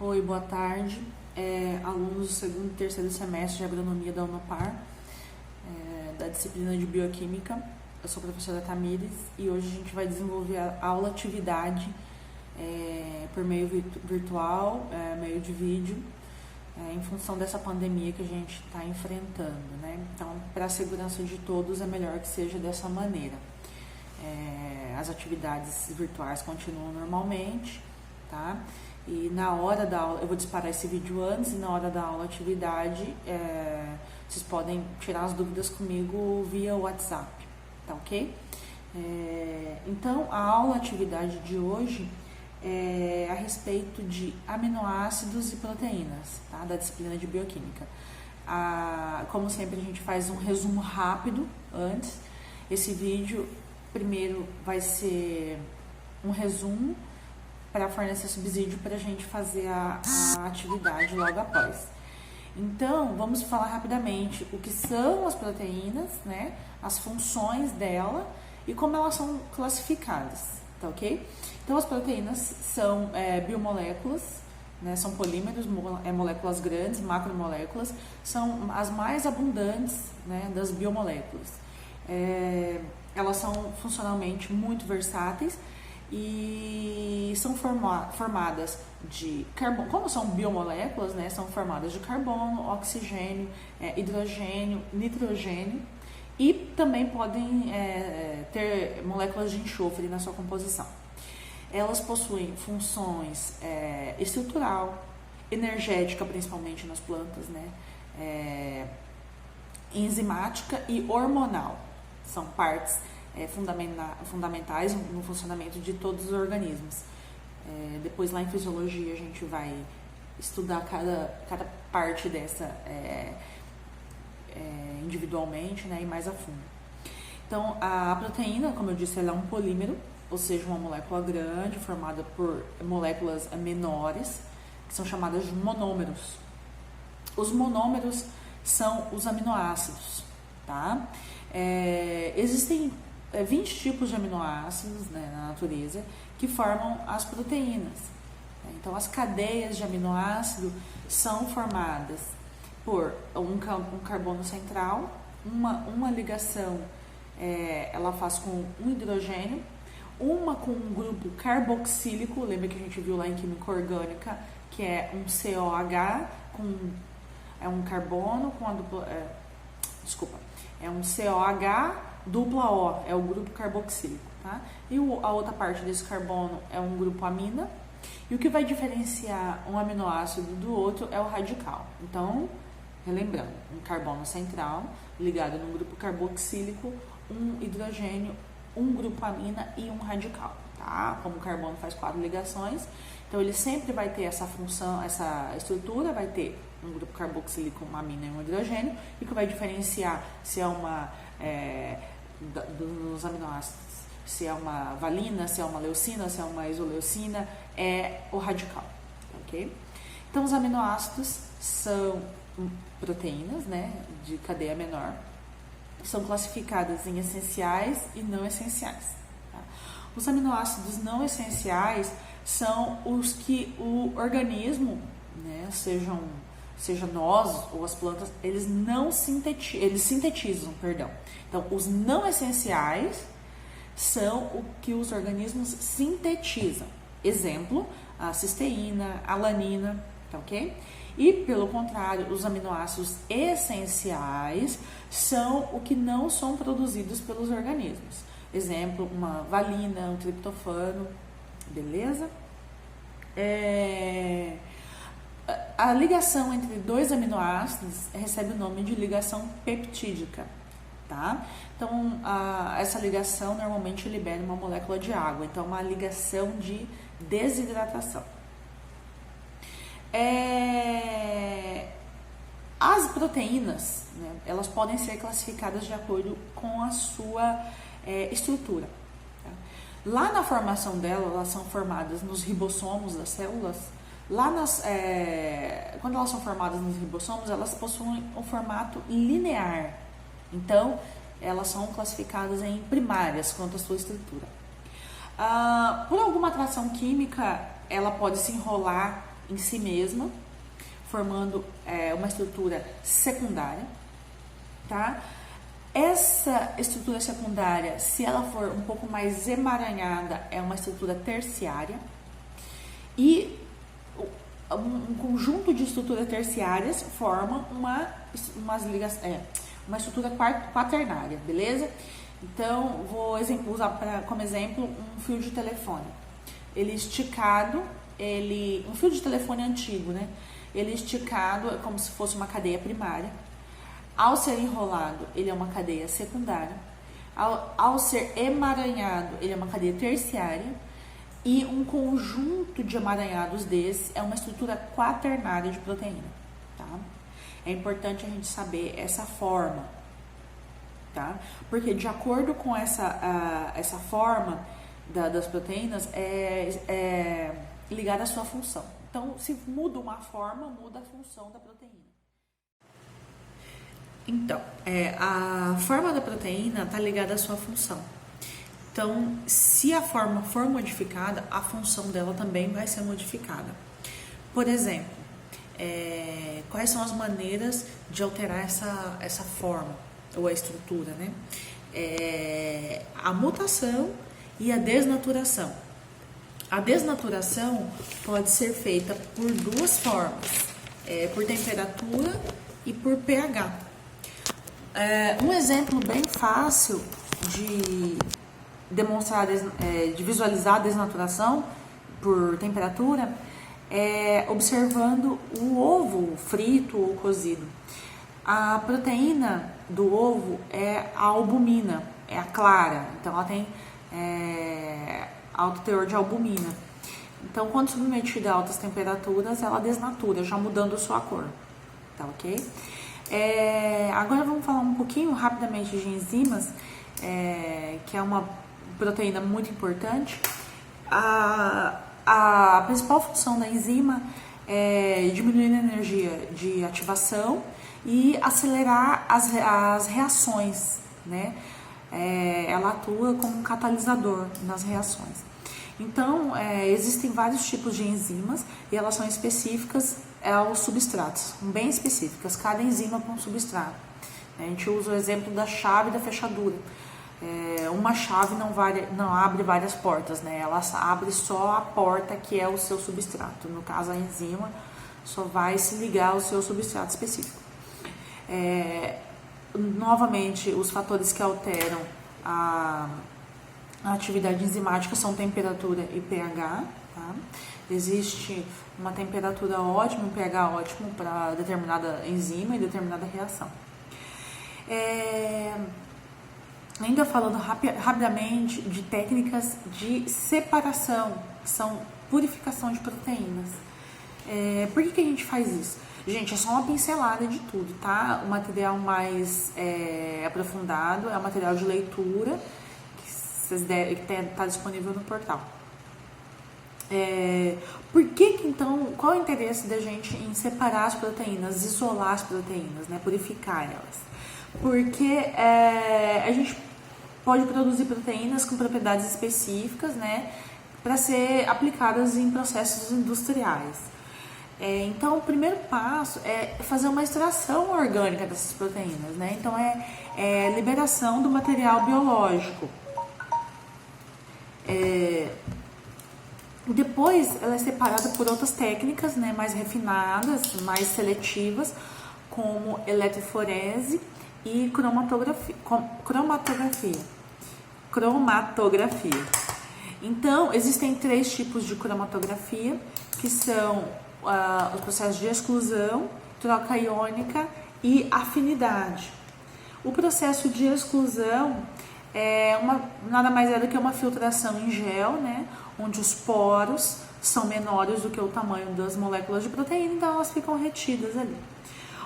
Oi, boa tarde, alunos do segundo e terceiro semestre de agronomia da Unopar, da disciplina de bioquímica. Eu sou a professora Tamires e hoje a gente vai desenvolver a aula atividade por meio virtual, meio de vídeo, em função dessa pandemia que a gente está enfrentando, né? Então, para a segurança de todos, é melhor que seja dessa maneira. As atividades virtuais continuam normalmente, tá? E na hora da aula, eu vou disparar esse vídeo antes, e na hora da aula atividade, vocês podem tirar as dúvidas comigo via WhatsApp, tá ok? Então, a aula atividade de hoje é a respeito de aminoácidos e proteínas, tá? Da disciplina de bioquímica. Como sempre, a gente faz um resumo rápido antes. Esse vídeo, primeiro, vai ser um resumo para fornecer subsídio para a gente fazer a atividade logo após. Então, vamos falar rapidamente o que são as proteínas, né? As funções dela e como elas são classificadas, tá ok? Então, as proteínas são biomoléculas, né? São polímeros, moléculas grandes, macromoléculas, são as mais abundantes, né, das biomoléculas. Elas são funcionalmente muito versáteis e são formadas de carbono. Como são biomoléculas, né, são formadas de carbono, oxigênio, hidrogênio, nitrogênio e também podem ter moléculas de enxofre na sua composição. Elas possuem funções estrutural, energética, principalmente nas plantas, né, enzimática e hormonal. São partes fundamentais no funcionamento de todos os organismos. Depois lá em fisiologia a gente vai estudar cada parte dessa individualmente, né, e mais a fundo. Então, a proteína, como eu disse, ela é um polímero, ou seja, uma molécula grande formada por moléculas menores, que são chamadas de monômeros. Os monômeros são os aminoácidos, tá? Existem 20 tipos de aminoácidos, né, na natureza que formam as proteínas. Então, as cadeias de aminoácido são formadas por um carbono central, uma ligação ela faz com um hidrogênio, uma com um grupo carboxílico, lembra que a gente viu lá em química orgânica, que é um COH, é um carbono com a dupla... é um COH dupla O, é o grupo carboxílico, tá? E a outra parte desse carbono é um grupo amina, e o que vai diferenciar um aminoácido do outro é o radical. Então, relembrando, um carbono central ligado num grupo carboxílico, um hidrogênio, um grupo amina e um radical, tá? Como o carbono faz 4 ligações, então ele sempre vai ter essa função, essa estrutura, vai ter um grupo carboxílico, uma amina e um hidrogênio, e o que vai diferenciar se é uma dos aminoácidos, se é uma valina, se é uma leucina, se é uma isoleucina, é o radical, ok? Então, os aminoácidos são proteínas, né, de cadeia menor, que são classificadas em essenciais e não essenciais. Tá? Os aminoácidos não essenciais são os que o organismo, né, seja nós ou as plantas, eles sintetizam, perdão. Então, os não essenciais são o que os organismos sintetizam. Exemplo, a cisteína, a alanina, tá ok? E, pelo contrário, os aminoácidos essenciais são o que não são produzidos pelos organismos. Exemplo, uma valina, um triptofano, beleza? A ligação entre dois aminoácidos recebe o nome de ligação peptídica, tá? Então, essa ligação normalmente libera uma molécula de água, então uma ligação de desidratação. As proteínas, né, elas podem ser classificadas de acordo com a sua estrutura. Tá? Lá na formação delas, elas são formadas nos ribossomos das células. Quando elas são formadas nos ribossomos, elas possuem um formato linear. Então, elas são classificadas em primárias quanto à sua estrutura. Por alguma atração química, ela pode se enrolar em si mesma, formando uma estrutura secundária, tá? Essa estrutura secundária, se ela for um pouco mais emaranhada, é uma estrutura terciária. E um conjunto de estruturas terciárias forma uma estrutura quaternária, beleza? Então, vou usar como exemplo um fio de telefone. Ele esticado, um fio de telefone antigo, né? Ele esticado é como se fosse uma cadeia primária. Ao ser enrolado, ele é uma cadeia secundária. Ao ser emaranhado, ele é uma cadeia terciária. E um conjunto de emaranhados desses é uma estrutura quaternária de proteína, tá? É importante a gente saber essa forma, tá? Porque de acordo com essa forma das proteínas, é ligada à sua função. Então, se muda uma forma, muda a função da proteína. Então, a forma da proteína está ligada à sua função. Então, se a forma for modificada, a função dela também vai ser modificada. Por exemplo, quais são as maneiras de alterar essa forma ou a estrutura, né? A mutação e a desnaturação. A desnaturação pode ser feita por duas formas, por temperatura e por pH. Um exemplo bem fácil de demonstrar, de visualizar a desnaturação por temperatura observando o ovo frito ou cozido. A proteína do ovo é a albumina, é a clara, então ela tem alto teor de albumina. Então, quando submetida a altas temperaturas, ela desnatura, já mudando sua cor, tá ok? Agora vamos falar um pouquinho rapidamente de enzimas, que é uma proteína muito importante. A principal função da enzima é diminuir a energia de ativação e acelerar as reações, né? Ela atua como um catalisador nas reações. Então, existem vários tipos de enzimas e elas são específicas aos substratos, bem específicas, cada enzima para um substrato. A gente usa o exemplo da chave e da fechadura. Uma chave não abre várias portas, né? Ela abre só a porta que é o seu substrato. No caso, a enzima só vai se ligar ao seu substrato específico. Novamente, os fatores que alteram a atividade enzimática são temperatura e pH, tá? Existe uma temperatura ótima, um pH ótimo para determinada enzima e determinada reação. Ainda falando rapidamente de técnicas de separação, que são purificação de proteínas. Por que a gente faz isso? Gente, é só uma pincelada de tudo, tá? O material mais aprofundado é o material de leitura, que está disponível no portal. Então, qual é o interesse da gente em separar as proteínas, isolar as proteínas, né? Purificar elas? Porque a gente pode produzir proteínas com propriedades específicas, né, para ser aplicadas em processos industriais. Então, o primeiro passo é fazer uma extração orgânica dessas proteínas, né? Então, liberação do material biológico. Depois, ela é separada por outras técnicas, né, mais refinadas, mais seletivas, como eletroforese e cromatografia. Então, existem 3 tipos de cromatografia, que são os processos de exclusão, troca iônica e afinidade. O processo de exclusão nada mais é do que uma filtração em gel, né, onde os poros são menores do que o tamanho das moléculas de proteína, então elas ficam retidas ali.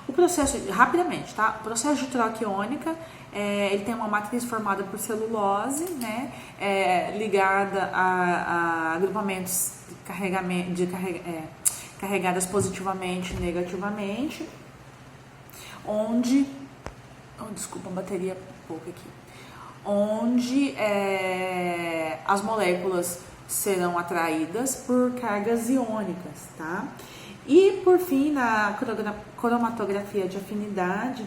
O processo, rapidamente, tá? O processo de troca iônica, ele tem uma matriz formada por celulose, né, ligada a agrupamentos carregadas positivamente e negativamente, onde... desculpa, a bateria pouco aqui. Onde as moléculas serão atraídas por cargas iônicas, tá? E por fim, na cromatografia de afinidade,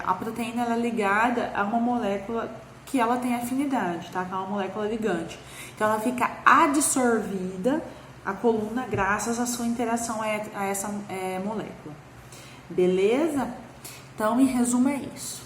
a proteína ela é ligada a uma molécula que ela tem afinidade, tá? Que é uma molécula ligante. Então ela fica adsorvida a coluna graças à sua interação a essa molécula. Beleza? Então, em resumo, é isso.